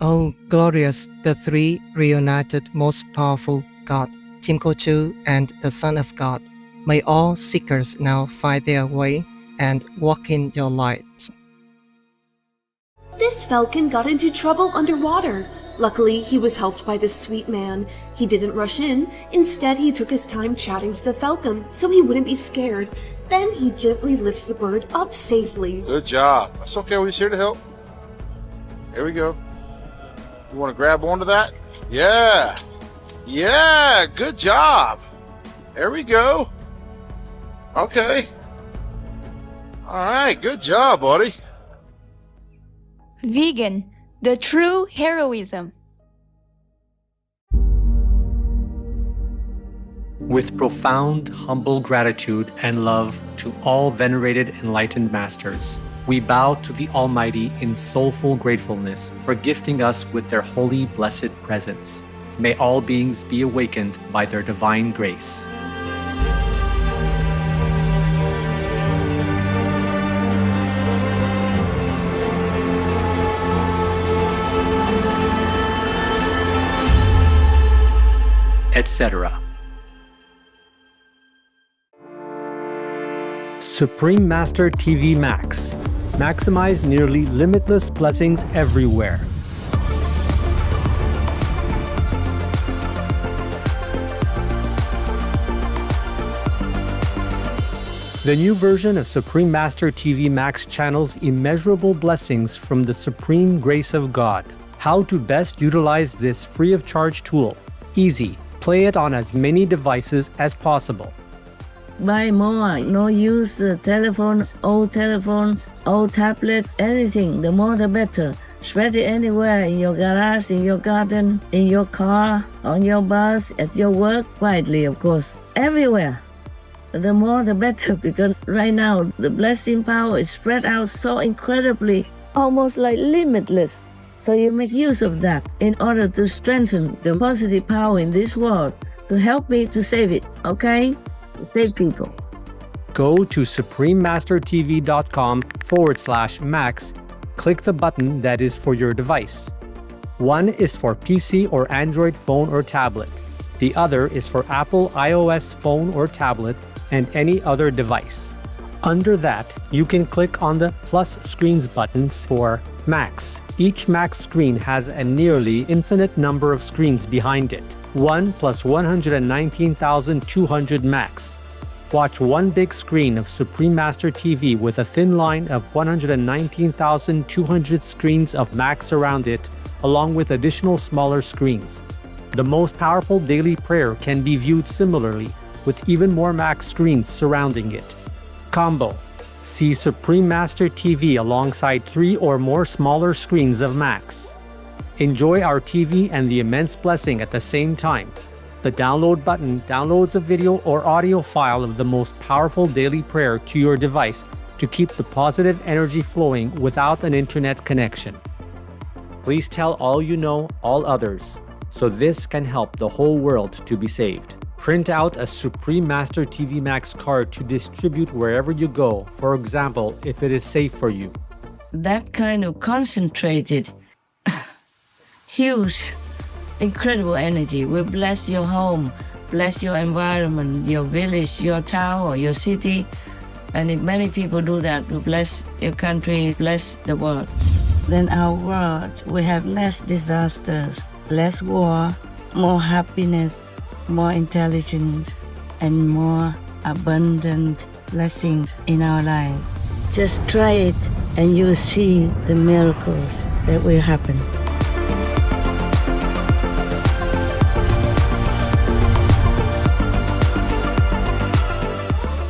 O glorious, the three reunited most powerful God, Timko and the Son of God, may all seekers now find their way and walk in your light. This falcon got into trouble underwater. Luckily, he was helped by this sweet man. He didn't rush in. Instead, he took his time chatting to the falcon so he wouldn't be scared. Then he gently lifts the bird up safely. Good job. That's okay. We're here to help. Here we go. You want to grab onto that? Yeah. Yeah. Good job. There we go. Okay. All right. Good job, buddy. Vegan, the true heroism. With profound, humble gratitude and love to all venerated enlightened masters, we bow to the Almighty in soulful gratefulness for gifting us with their holy, blessed presence. May all beings be awakened by their divine grace. Etc. Supreme Master TV Max. Maximize nearly limitless blessings everywhere. The new version of Supreme Master TV Max channels immeasurable blessings from the supreme grace of God. How to best utilize this free of charge tool? Easy. Play it on as many devices as possible. Buy more, no use telephones, old tablets, anything. The more the better. Spread it anywhere, in your garage, in your garden, in your car, on your bus, at your work, widely of course, everywhere. The more the better, because right now the blessing power is spread out so incredibly, almost like limitless. So you make use of that in order to strengthen the positive power in this world, to help me to save it, okay? Save people. Go to suprememastertv.com/max. Click the button that is for your device. One is for PC or Android phone or tablet. The other is for Apple iOS phone or tablet and any other device. Under that, you can click on the plus screens buttons for Max. Each Max screen has a nearly infinite number of screens behind it. 1 plus 119,200 Max. Watch one big screen of Supreme Master TV with a thin line of 119,200 screens of Max around it, along with additional smaller screens. The most powerful daily prayer can be viewed similarly, with even more Max screens surrounding it. Combo. See Supreme Master TV alongside 3 or more smaller screens of Max. Enjoy our TV and the immense blessing at the same time. The download button downloads a video or audio file of the most powerful daily prayer to your device to keep the positive energy flowing without an internet connection. Please tell all you know, all others, so this can help the whole world to be saved. Print out a Supreme Master TV Max card to distribute wherever you go, for example, if it is safe for you. That kind of concentrated, huge, incredible energy will bless your home, bless your environment, your village, your town, or your city. And if many people do that, will bless your country, bless the world. Then our world will have less disasters, less war, more happiness, more intelligence, and more abundant blessings in our life. Just try it and you'll see the miracles that will happen.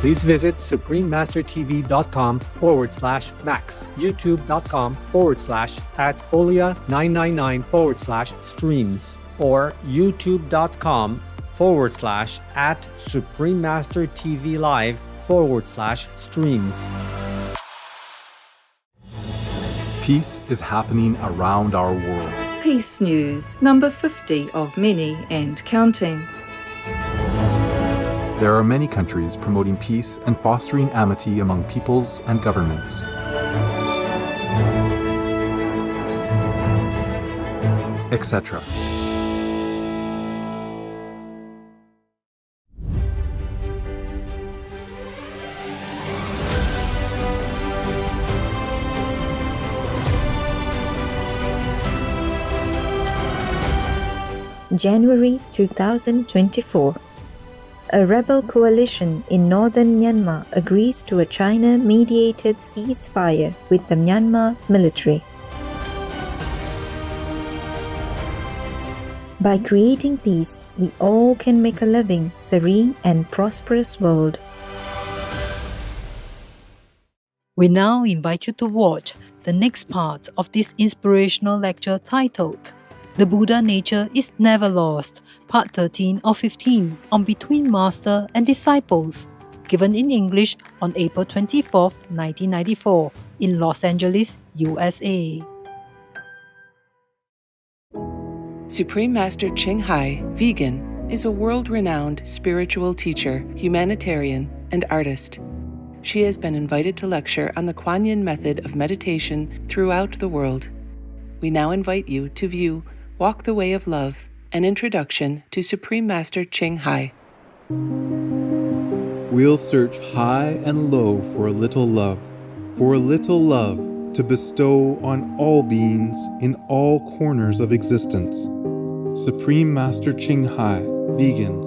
Please visit suprememastertv.com/max, youtube.com/@folia999/streams, or youtube.com/@suprememastertvlive/streams. Peace is happening around our world. Peace News, number 50 of many and counting. There are many countries promoting peace and fostering amity among peoples and governments. etc. January 2024. A rebel coalition in northern Myanmar agrees to a China-mediated ceasefire with the Myanmar military. By creating peace, we all can make a loving, serene, and prosperous world. We now invite you to watch the next part of this inspirational lecture titled The Buddha Nature is Never Lost, Part 13 of 15 on Between Master and Disciples, given in English on April 24, 1994, in Los Angeles, USA. Supreme Master Ching Hai, vegan, is a world-renowned spiritual teacher, humanitarian, and artist. She has been invited to lecture on the Kuan Yin method of meditation throughout the world. We now invite you to view Walk the Way of Love, an introduction to Supreme Master Ching Hai. We'll search high and low for a little love to bestow on all beings in all corners of existence. Supreme Master Ching Hai, vegan.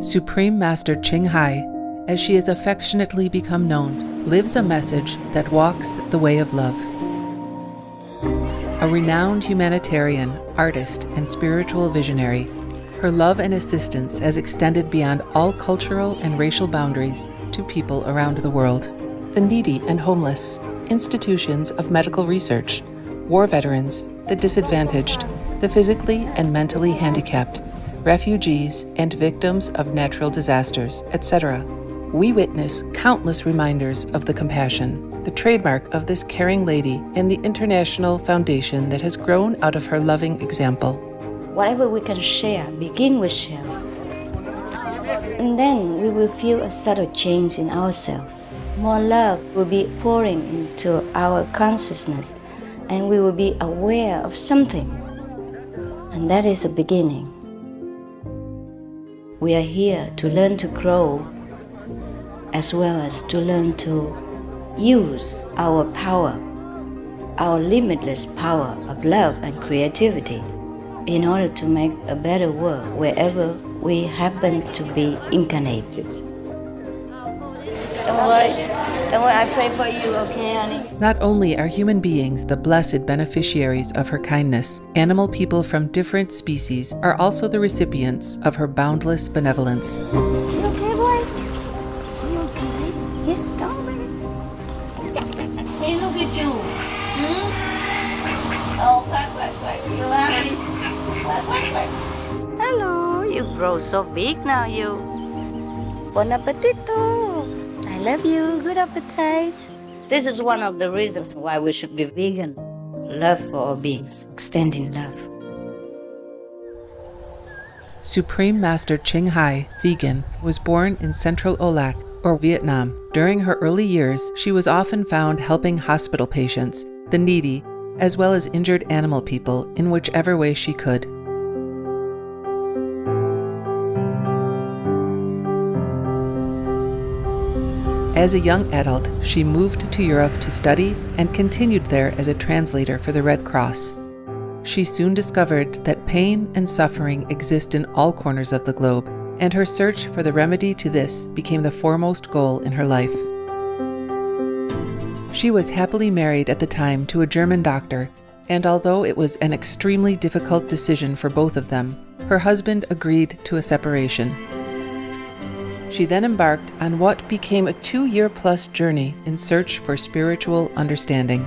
Supreme Master Ching Hai, as she has affectionately become known, lives a message that walks the way of love. A renowned humanitarian, artist, and spiritual visionary, her love and assistance has extended beyond all cultural and racial boundaries to people around the world. The needy and homeless, institutions of medical research, war veterans, the disadvantaged, the physically and mentally handicapped, refugees, and victims of natural disasters, etc. We witness countless reminders of the compassion, the trademark of this caring lady, and the international foundation that has grown out of her loving example. Whatever we can share, begin with sharing. And then we will feel a subtle change in ourselves. More love will be pouring into our consciousness, and we will be aware of something. And that is the beginning. We are here to learn to grow, as well as to learn to use our power, our limitless power of love and creativity, in order to make a better world wherever we happen to be incarnated. Don't worry, I pray for you, okay, honey? Not only are human beings the blessed beneficiaries of her kindness, animal people from different species are also the recipients of her boundless benevolence. You okay, boy? You okay? Yeah, don't worry. Hey, look at you. Oh, quack. You happy? Quack. Hello, you grow so big now, you. Bon appetito. I love you. Good appetite. This is one of the reasons why we should be vegan. Love for all beings, extending love. Supreme Master Ching Hai, vegan, was born in Central Olac, or Vietnam. During her early years, she was often found helping hospital patients, the needy, as well as injured animal people in whichever way she could. As a young adult, she moved to Europe to study and continued there as a translator for the Red Cross. She soon discovered that pain and suffering exist in all corners of the globe, and her search for the remedy to this became the foremost goal in her life. She was happily married at the time to a German doctor, and although it was an extremely difficult decision for both of them, her husband agreed to a separation. She then embarked on what became a 2-year-plus journey in search for spiritual understanding.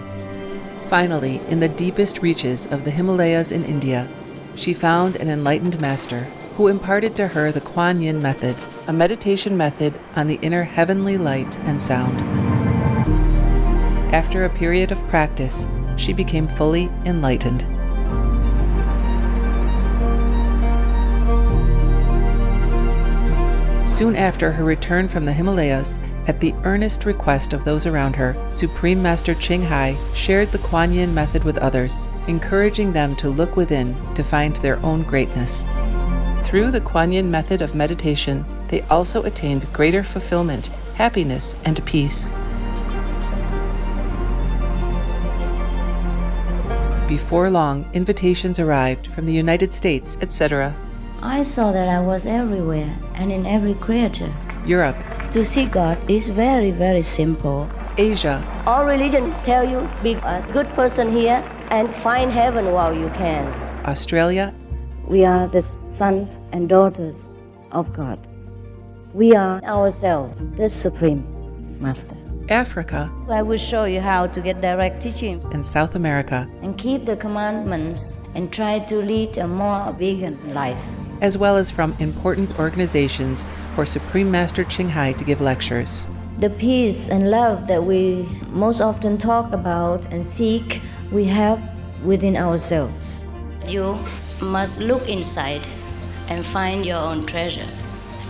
Finally, in the deepest reaches of the Himalayas in India, she found an enlightened master who imparted to her the Kuan Yin method, a meditation method on the inner heavenly light and sound. After a period of practice, she became fully enlightened. Soon after her return from the Himalayas, At the earnest request of those around her, Supreme Master Ching Hai shared the Kuan Yin method with others, encouraging them to look within to find their own greatness. Through the Kuan Yin method of meditation, they also attained greater fulfillment, happiness, and peace. Before long, invitations arrived from the United States, etc., I saw that I was everywhere and in every creature. Europe, To see God is very, very simple. Asia, All religions tell you be a good person here and find heaven while you can. Australia, We are the sons and daughters of God. We are ourselves, the Supreme Master. Africa, I will show you how to get direct teaching. and South America, And keep the commandments and try to lead a more vegan life. as well as from important organizations for Supreme Master Ching Hai to give lectures. The peace and love that we most often talk about and seek, we have within ourselves. You must look inside and find your own treasure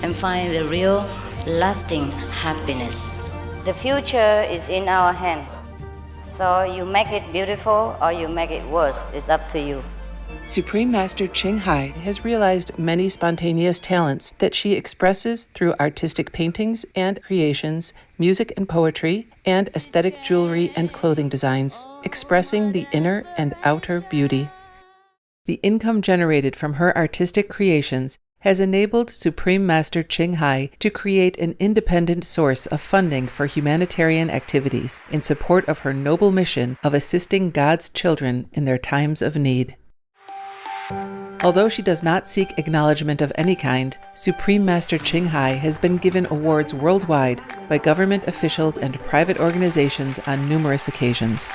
and find the real, lasting happiness. The future is in our hands. So you make it beautiful or you make it worse. It's up to you. Supreme Master Ching Hai has realized many spontaneous talents that she expresses through artistic paintings and creations, music and poetry, and aesthetic jewelry and clothing designs, expressing the inner and outer beauty. The income generated from her artistic creations has enabled Supreme Master Ching Hai to create an independent source of funding for humanitarian activities in support of her noble mission of assisting God's children in their times of need. Although she does not seek acknowledgement of any kind, Supreme Master Ching Hai has been given awards worldwide by government officials and private organizations on numerous occasions.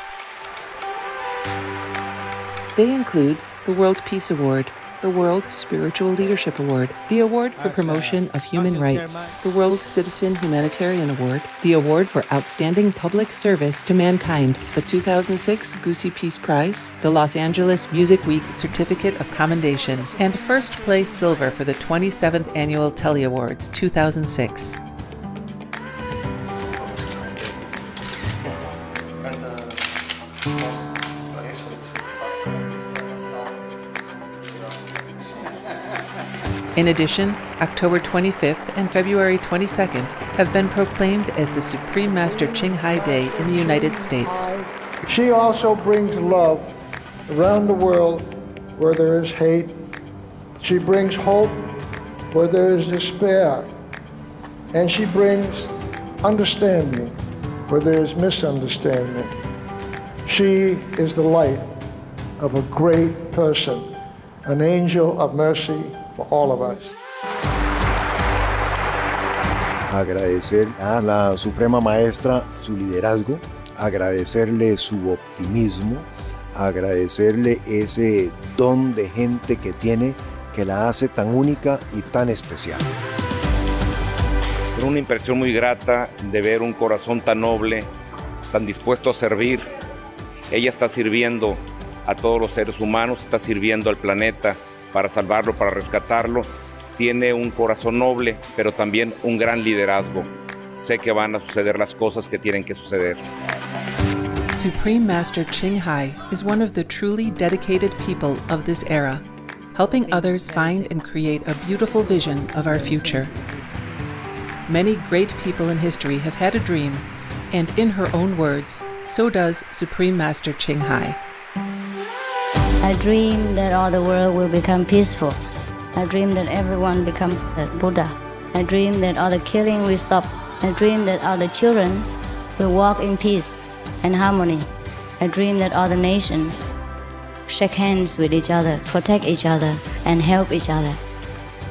They include the World Peace Award, the World Spiritual Leadership Award, the Award for Promotion of Human Rights, the World Citizen Humanitarian Award, the Award for Outstanding Public Service to Mankind, the 2006 Goosey Peace Prize, the Los Angeles Music Week Certificate of Commendation, and first place silver for the 27th Annual Telly Awards 2006. In addition, October 25th and February 22nd have been proclaimed as the Supreme Master Ching Hai Day in the United States. She also brings love around the world where there is hate. She brings hope where there is despair. And she brings understanding where there is misunderstanding. She is the light of a great person, an angel of mercy for all of us. Agradecer a la Suprema Maestra su liderazgo, agradecerle su optimismo, agradecerle ese don de gente que tiene que la hace tan única y tan especial. Una impresión muy grata de ver un corazón tan noble, tan dispuesto a servir. Ella está sirviendo a todos los seres humanos, está sirviendo al planeta para salvarlo, para rescatarlo. Tiene un corazón noble, pero también un gran liderazgo. Sé que van a suceder las cosas que tienen que suceder. Supreme Master Ching Hai is one of the truly dedicated people of this era, helping others find and create a beautiful vision of our future. Many great people in history have had a dream, and in her own words, so does Supreme Master Ching Hai. I dream that all the world will become peaceful. I dream that everyone becomes the Buddha. I dream that all the killing will stop. I dream that all the children will walk in peace and harmony. I dream that all the nations shake hands with each other, protect each other, and help each other.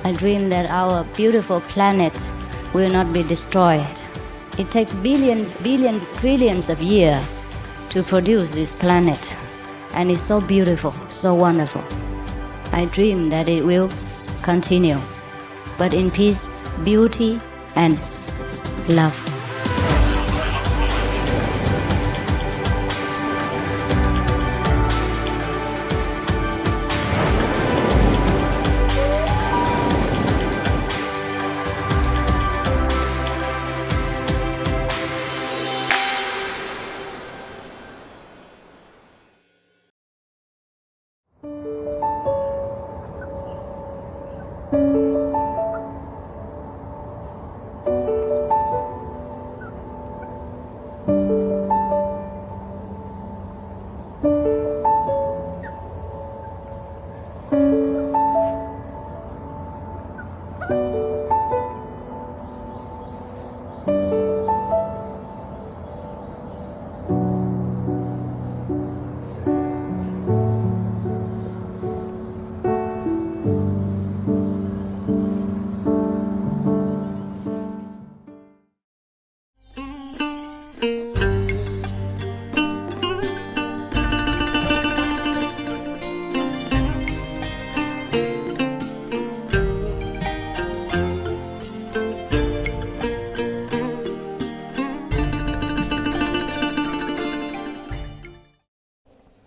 I dream that our beautiful planet will not be destroyed. It takes billions, trillions of years to produce this planet. And it's so beautiful, so wonderful. I dream that it will continue, but in peace, beauty, and love.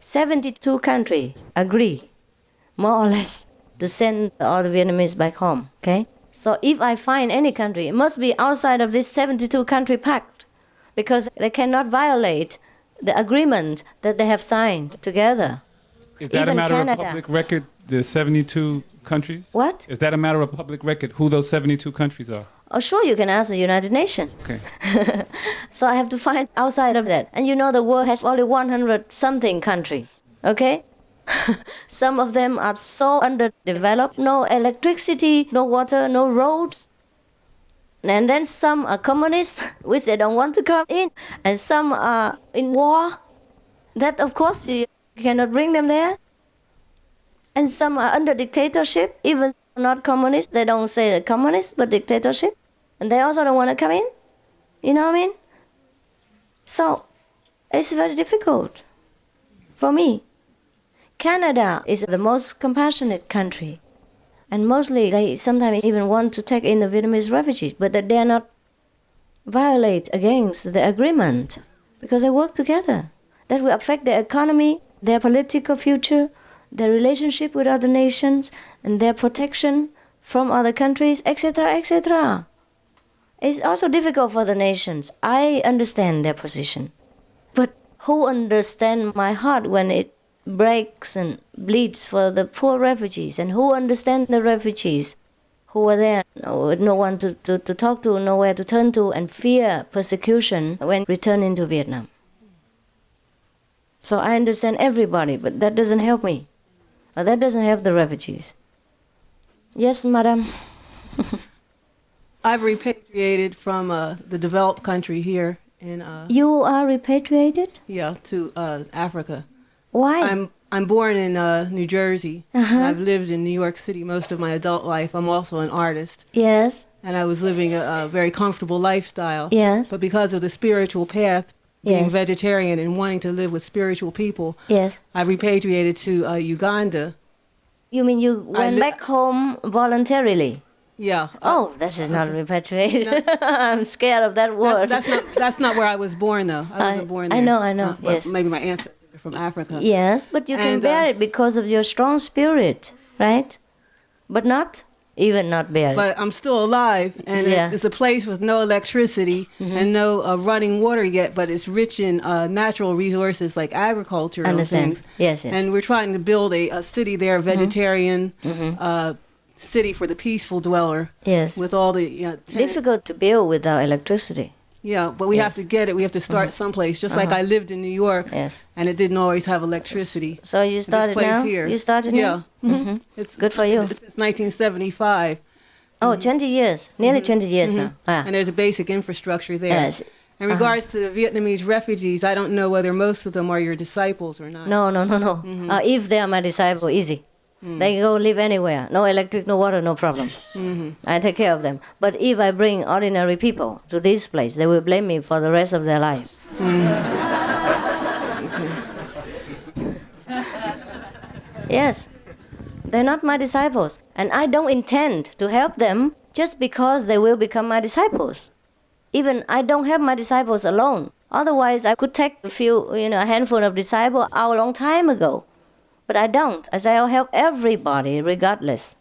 72 countries agree, more or less, to send all the Vietnamese back home, okay? So if I find any country, it must be outside of this 72 country pact, because they cannot violate the agreement that they have signed together. Is that Even a matter Canada. of public record, the 72 countries? What? Is that a matter of public record, who those 72 countries are? Oh, sure, you can ask the United Nations. Okay. So I have to find outside of that. And you know the world has only 100-something countries, okay? Some of them are so underdeveloped, no electricity, no water, no roads. And then some are communist, which they don't want to come in. And some are in war. That, of course, you cannot bring them there. And some are under dictatorship, even not communist. They don't say communist, but dictatorship. And they also don't want to come in. You know what I mean? So it's very difficult for me. Canada is the most compassionate country. And mostly they sometimes even want to take in the Vietnamese refugees, but they dare not violate against the agreement because they work together. That will affect their economy, their political future, their relationship with other nations, and their protection from other countries, etc., etc. It's also difficult for the nations. I understand their position. But who understands my heart when it breaks and bleeds for the poor refugees? And who understands the refugees who are there with no one to talk to, nowhere to turn to, and fear persecution when returning to Vietnam? So I understand everybody, but that doesn't help me. Or that doesn't help the refugees. Yes, madam. I've repatriated from the developed country here in You are repatriated? to Africa. Why? I'm born in New Jersey. Uh-huh. And I've lived in New York City most of my adult life. I'm also an artist. Yes. And I was living a very comfortable lifestyle. Yes. But because of the spiritual path, being Yes. vegetarian and wanting to live with spiritual people, Yes. I repatriated to Uganda. You mean you went back home voluntarily? Yeah. Oh, this is not repatriation. I'm scared of that word. That's not where I was born, though. I wasn't born there. I know. But Yes. maybe my ancestors are from Africa. Yes, but you can bear it because of your strong spirit, right? But not bear it. But I'm still alive, and it's a place with no electricity and no running water yet, but it's rich in natural resources like agriculture and things. Yes. And we're trying to build a city there, vegetarian city for the peaceful dweller. Yes. With all the difficult to build without electricity. Yeah, but we have to get it. We have to start someplace. Just like I lived in New York, and it didn't always have electricity. So you started now? Here. You started now? Yeah. It's good for you. Since 1975. Oh, 20 years. Nearly 20 years now. Ah. And there's a basic infrastructure there. Yes. In regards to the Vietnamese refugees, I don't know whether most of them are your disciples or not. No. If they are my disciple, easy. They can go live anywhere. No electric, no water, no problem. I take care of them. But if I bring ordinary people to this place, they will blame me for the rest of their lives. Yes, they're not my disciples. And I don't intend to help them just because they will become my disciples. Even I don't have my disciples alone. Otherwise, I could take a handful of disciples out a long time ago. But I don't. I say I'll help everybody regardless.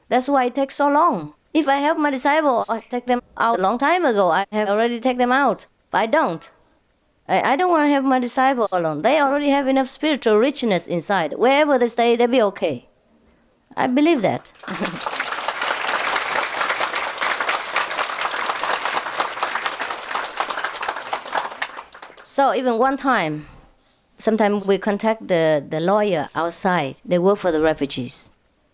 That's why it takes so long. If I help my disciples, I take them out a long time ago. I have already taken them out. But I don't. I don't want to have my disciples alone. They already have enough spiritual richness inside. Wherever they stay, they'll be okay. I believe that. So even one time, sometimes we contact the lawyer outside. They work for the refugees.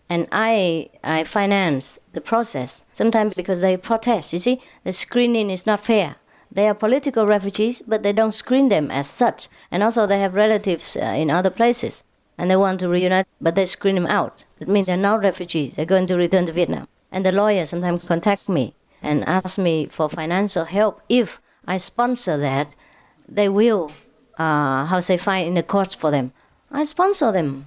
And I finance the process, sometimes because they protest. You see, the screening is not fair. They are political refugees, but they don't screen them as such. And also they have relatives in other places. And they want to reunite, but they screen them out. That means they're not refugees. They're going to return to Vietnam. And the lawyer sometimes contact me and ask me for financial help. If I sponsor that, they will, fight in the courts for them. I sponsor them.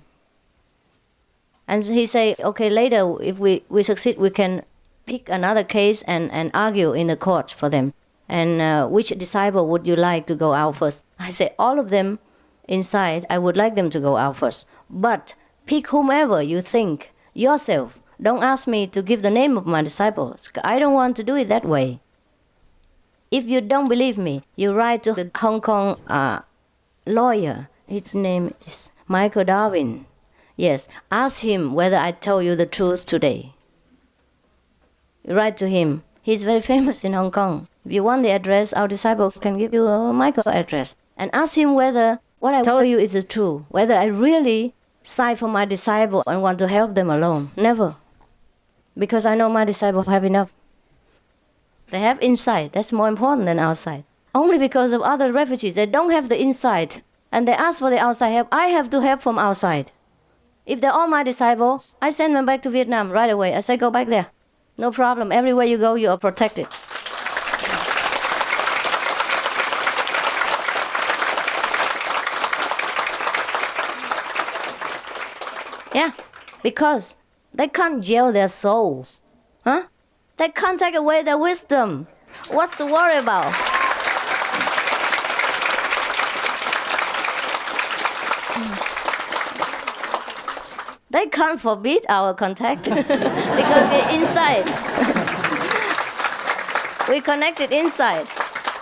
And he say, okay, later, if we succeed, we can pick another case and argue in the court for them. And which disciple would you like to go out first? I say, all of them inside, I would like them to go out first. But pick whomever you think yourself. Don't ask me to give the name of my disciples. I don't want to do it that way. If you don't believe me, you write to the Hong Kong lawyer. His name is Michael Darwin. Yes, ask him whether I tell you the truth today. You write to him. He's very famous in Hong Kong. If you want the address, our disciples can give you a Michael address. And ask him whether what I tell you is the truth, whether I really side for my disciple and want to help them alone. Never. Because I know my disciples have enough. They have inside. That's more important than outside. Only because of other refugees, they don't have the inside. And they ask for the outside help. I have to help from outside. If they're all my disciples, I send them back to Vietnam right away. I say, go back there. No problem. Everywhere you go, you are protected. Yeah, because they can't jail their souls. Huh? They can't take away their wisdom. What's to worry about? They can't forbid our contact because we're inside. We connected inside.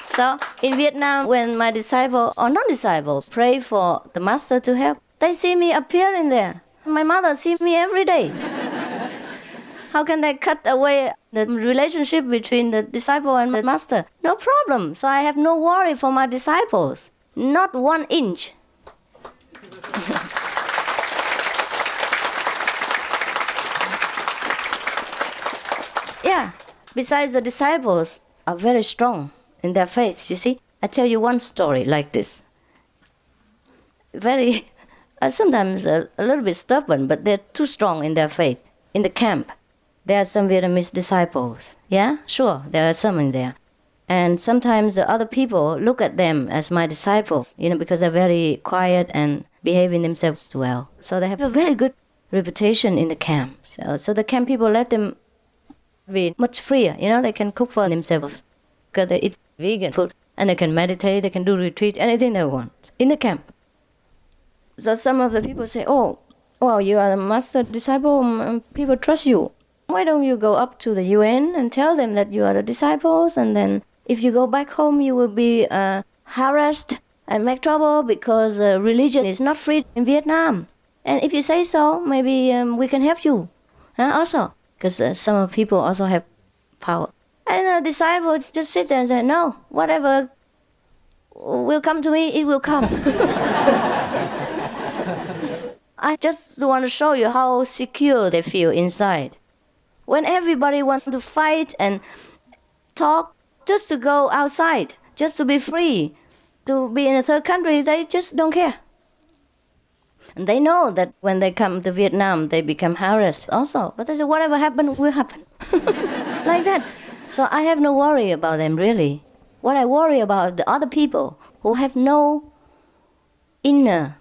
So in Vietnam, when my disciple or non-disciples pray for the master to help, they see me appear in there. My mother sees me every day. How can they cut away the relationship between the disciple and the master? No problem. So I have no worry for my disciples. Not 1 inch. Yeah. Besides, the disciples are very strong in their faith. You see, I tell you one story like this. Very... sometimes a little bit stubborn, but they're too strong in their faith. In the camp, there are some Vietnamese disciples. Yeah, sure, there are some in there. And sometimes the other people look at them as my disciples, because they're very quiet and behaving themselves well. So they have a very good reputation in the camp. So the camp people let them be much freer. They can cook for themselves because they eat vegan food. And they can meditate, they can do retreat, anything they want in the camp. So some of the people say, oh, you are the master disciple, people trust you. Why don't you go up to the UN and tell them that you are the disciples, and then if you go back home, you will be harassed and make trouble because religion is not free in Vietnam. And if you say so, maybe we can help you also, because some of people also have power. And the disciples just sit there and say, no, whatever will come to me, it will come. I just want to show you how secure they feel inside. When everybody wants to fight and talk, just to go outside, just to be free, to be in a third country, they just don't care. And they know that when they come to Vietnam, they become harassed also. But they say, whatever happens will happen. Like that. So I have no worry about them, really. What I worry about the other people who have no inner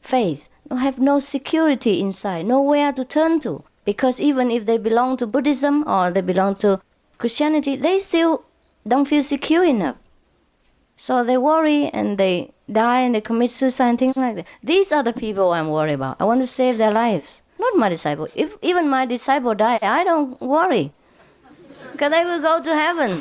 faith, who have no security inside, nowhere to turn to. Because even if they belong to Buddhism or they belong to Christianity, they still don't feel secure enough. So they worry and they die and they commit suicide and things like that. These are the people I'm worried about. I want to save their lives, not my disciples. If even my disciple die, I don't worry. Because they will go to heaven.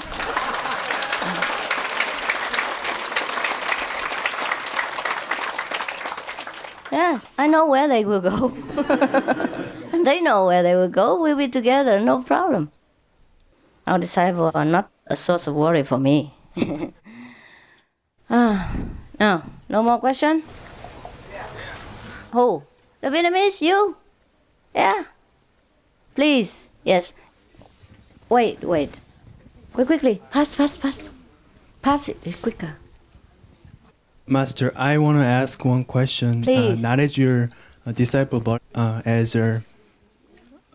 Yes, I know where they will go. And they know where they will go. We'll be together, no problem. Our disciples are not a source of worry for me. Oh, no more questions? Who? The Vietnamese? You? Yeah? Please. Yes. Wait. Quickly. Pass. Pass it. It's quicker. Master, I want to ask one question. Please. Not as your disciple, but as a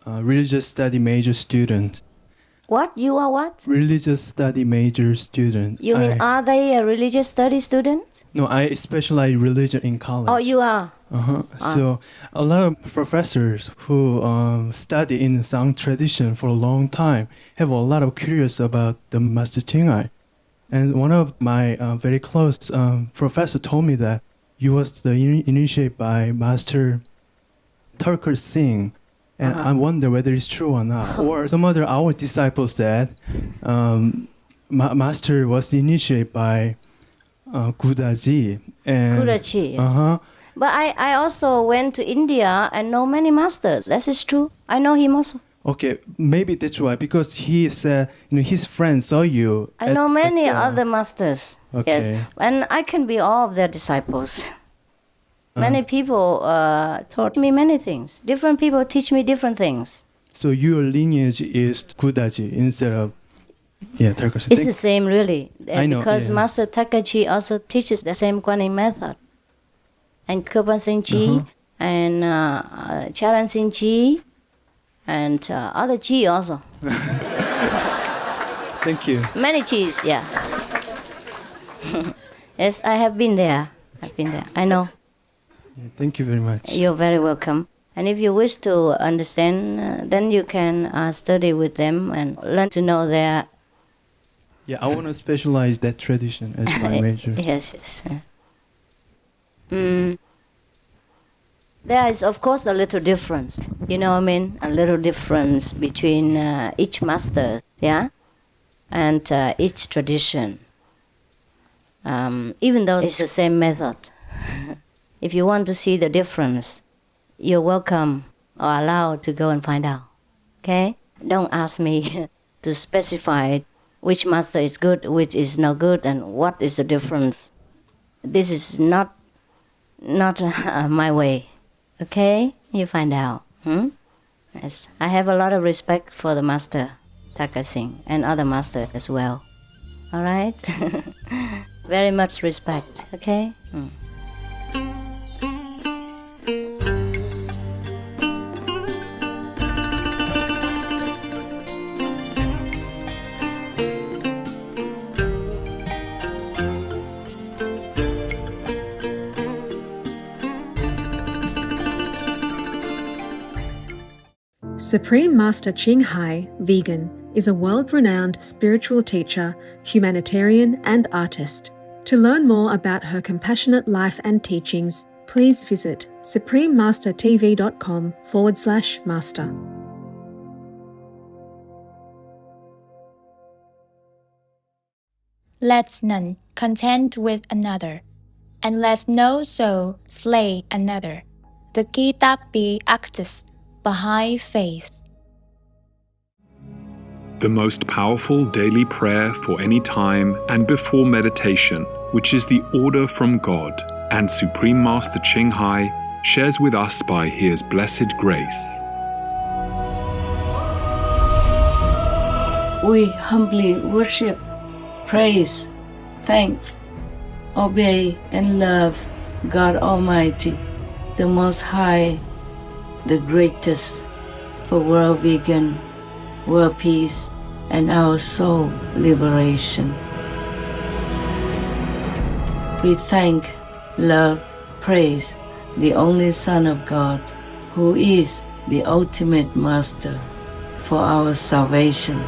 religious study major student. What? You are what? Religious study major student. You mean, are they a religious study student? No, I specialize religion in college. Oh, you are? So a lot of professors who study in Sang tradition for a long time have a lot of curious about the Master Ching Hai. And one of my very close professor told me that you was initiated by Master Turker Singh. And I wonder whether it's true or not. Or some other our disciples said Master was initiated by Gudaji. Gudaji, yes. But I also went to India and know many masters. That is true. I know him also. Okay, maybe that's why, because he said, his friends saw you. I know many other masters. Okay. Yes, and I can be all of their disciples. Many people taught me many things. Different people teach me different things. So your lineage is Gudaji instead of Turkish. It's the same, really. I know, because yeah. Master Takachi also teaches the same Guanyin method. And Kirpan Singh Chi, and Charan Singh Chi, and other Chi also. Thank you. Many Chis, yeah. Yes, I have been there. I know. Thank you very much. You're very welcome. And if you wish to understand, then you can study with them and learn to know their... Yeah, I want to specialize that tradition as my major. Yes. There is, of course, a little difference. You know what I mean? A little difference between each master, yeah? And each tradition. Even though it's the same method. If you want to see the difference, you're welcome or allowed to go and find out. Okay? Don't ask me to specify which master is good, which is not good, and what is the difference. This is not my way. Okay? You find out. Yes. I have a lot of respect for the master, Taka Singh, and other masters as well. All right? Very much respect. Okay? Supreme Master Ching Hai, vegan, is a world-renowned spiritual teacher, humanitarian, and artist. To learn more about her compassionate life and teachings, please visit suprememastertv.com/master. Let's none contend with another, and let no soul slay another. The Gita be actus behind faith. The most powerful daily prayer for any time and before meditation, which is the order from God, and Supreme Master Ching Hai shares with us by His blessed grace. We humbly worship, praise, thank, obey, and love God Almighty, the Most High, the greatest, for world vegan, world peace, and our soul liberation. We thank, love, praise the only Son of God, who is the ultimate Master for our salvation.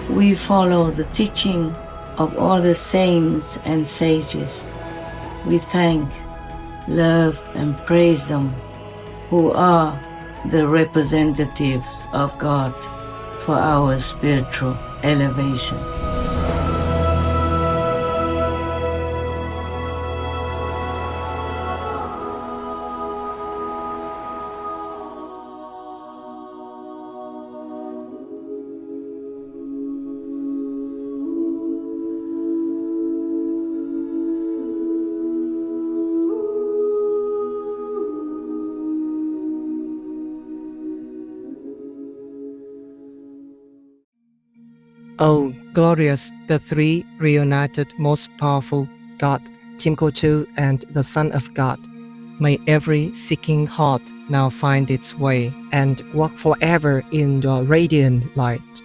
We follow the teaching of all the saints and sages. We thank, love, and praise them, who are the representatives of God for our spiritual elevation. O glorious, the three reunited most powerful God, Timko and the Son of God. May every seeking heart now find its way and walk forever in your radiant light.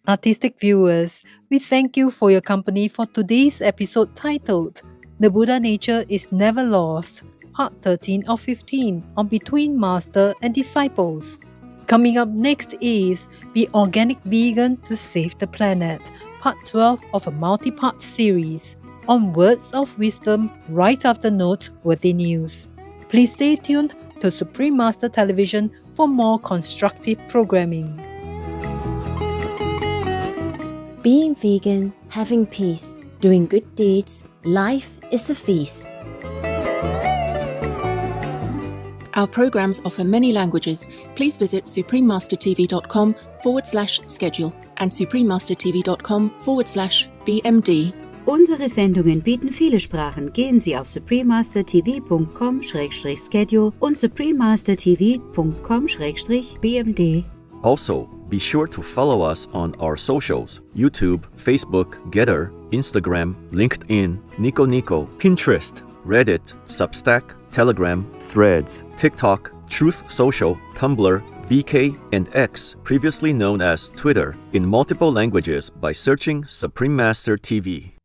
Artistic viewers, we thank you for your company for today's episode titled The Buddha Nature is Never Lost, Part 13 of 15 on Between Master and Disciples. Coming up next is Be Organic Vegan to Save the Planet, Part 12 of a multi-part series on words of wisdom right after noteworthy news. Please stay tuned to Supreme Master Television for more constructive programming. Being vegan, having peace, doing good deeds, life is a feast. Our programs offer many languages. Please visit suprememastertv.com/schedule and suprememastertv.com/BMD. Unsere Sendungen bieten viele Sprachen. Gehen Sie auf suprememastertv.com/schedule und suprememastertv.com/BMD. Also, be sure to follow us on our socials: YouTube, Facebook, Getter, Instagram, LinkedIn, Nico Nico, Pinterest, Reddit, Substack, Telegram, Threads, TikTok, Truth Social, Tumblr, VK, and X, previously known as Twitter, in multiple languages by searching Supreme Master TV.